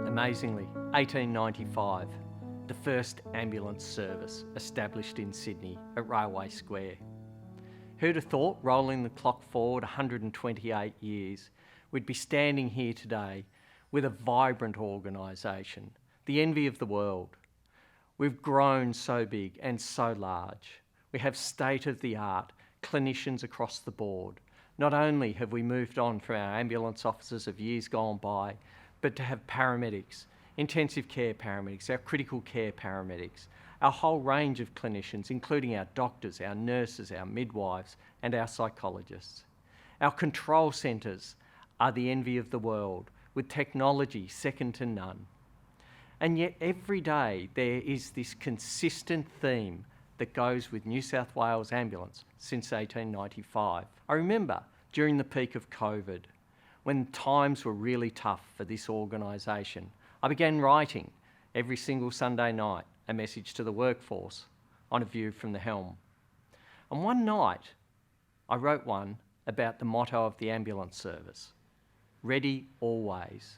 Amazingly, 1895, the first ambulance service established in Sydney at Railway Square. Who'd have thought, rolling the clock forward 128 years, we'd be standing here today with a vibrant organisation, the envy of the world. We've grown so big and so large. We have state-of-the-art clinicians across the board. Not only have we moved on from our ambulance officers of years gone by, but to have paramedics, intensive care paramedics, our critical care paramedics, our whole range of clinicians, including our doctors, our nurses, our midwives, and our psychologists. Our control centres are the envy of the world, with technology second to none. And yet every day there is this consistent theme that goes with New South Wales Ambulance since 1895. I remember during the peak of COVID, when times were really tough for this organisation, I began writing every single Sunday night a message to the workforce on a view from the helm. And one night, I wrote one about the motto of the ambulance service, ready always.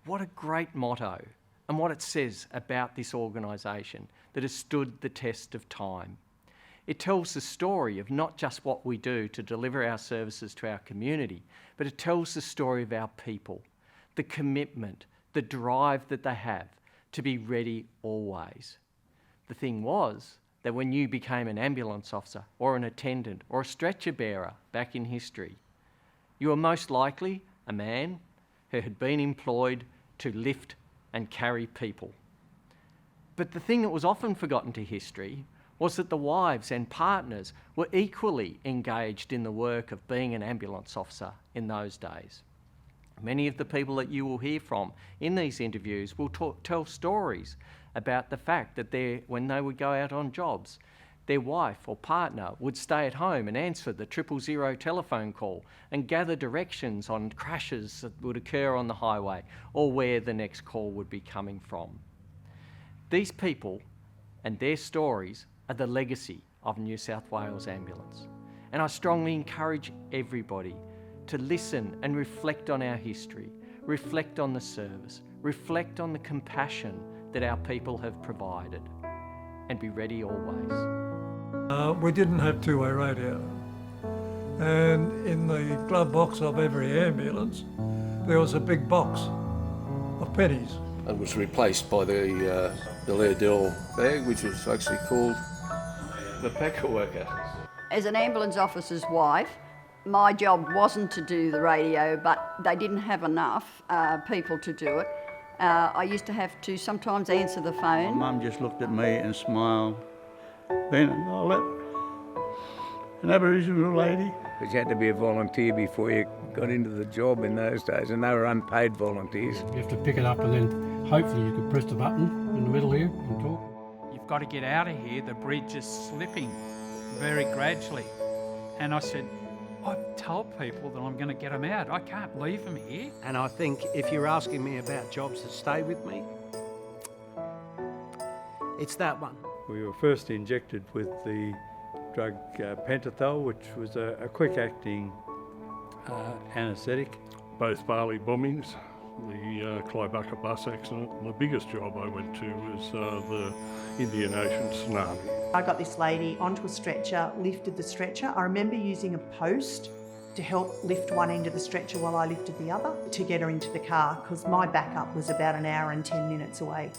What a great motto, and what it says about this organisation that has stood the test of time. It tells the story of not just what we do to deliver our services to our community, but it tells the story of our people, the commitment, the drive that they have to be ready always. The thing was that when you became an ambulance officer or an attendant or a stretcher bearer back in history, you were most likely a man who had been employed to lift and carry people. But the thing that was often forgotten to history was that the wives and partners were equally engaged in the work of being an ambulance officer in those days. Many of the people that you will hear from in these interviews will tell stories about the fact that when they would go out on jobs, their wife or partner would stay at home and answer the 000 telephone call and gather directions on crashes that would occur on the highway or where the next call would be coming from. These people and their stories are the legacy of New South Wales Ambulance. And I strongly encourage everybody to listen and reflect on our history, reflect on the service, reflect on the compassion that our people have provided, and be ready always. We didn't have two-way radio, and in the glove box of every ambulance there was a big box of pennies. It was replaced by the Lairdell bag, which was actually called the Packer Worker. As an ambulance officer's wife, my job wasn't to do the radio, but they didn't have enough people to do it. I used to have to sometimes answer the phone. My mum just looked at me and smiled. Then I let an Aboriginal lady. Because you had to be a volunteer before you got into the job in those days, and they were unpaid volunteers. You have to pick it up and then hopefully you could press the button in the middle here and talk. You've got to get out of here, the bridge is slipping very gradually. And I said, I've told people that I'm going to get them out. I can't leave them here. And I think if you're asking me about jobs that stay with me, it's that one. We were first injected with the drug pentothal, which was a quick-acting anaesthetic. Both Bali bombings, the Clybucca bus accident, and the biggest job I went to was the Indian Ocean tsunami. I got this lady onto a stretcher, lifted the stretcher. I remember using a post to help lift one end of the stretcher while I lifted the other to get her into the car, because my backup was about an hour and 10 minutes away,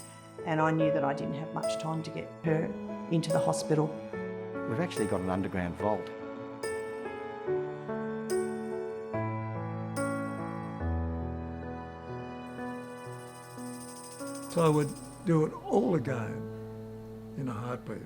and I knew that I didn't have much time to get her into the hospital. We've actually got an underground vault. So I would do it all again in a heartbeat.